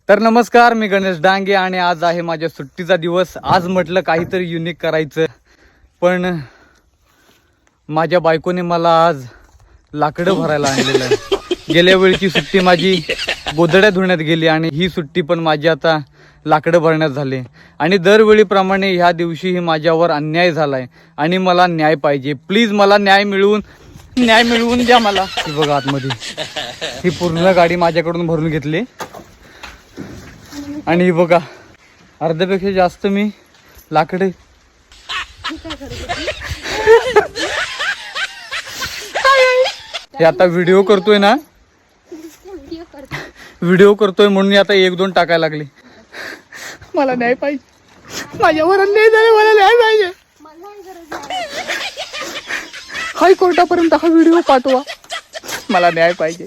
तर नमस्कार, मी गणेश डांगे आणि आज आहे माझ्या सुट्टीचा दिवस. आज म्हटलं काहीतरी युनिक करायचं, पण माझ्या बायकोने मला आज लाकडं भरायला आणलेलं आहे. गेल्या वेळची सुट्टी माझी गोधड्या धुण्यात गेली आणि ही सुट्टी पण माझी आता लाकडं भरण्यात झाली. आणि दरवेळीप्रमाणे ह्या दिवशीही माझ्यावर अन्याय झालाय आणि मला न्याय पाहिजे. प्लीज मला न्याय मिळवून द्या मला. ही बघा आतमध्ये ही पूर्ण गाडी माझ्याकडून भरून घेतली आणि ही बघा अर्ध्यापेक्षा जास्त मी लाकडे हे आता व्हिडिओ करतोय म्हणून आता 1-2 टाकायला लागले. मला न्याय पाहिजे, माझ्यावर अन्याय झाला, मला न्याय पाहिजे. हायकोर्टापर्यंत हा व्हिडिओ पाठवा, मला न्याय पाहिजे.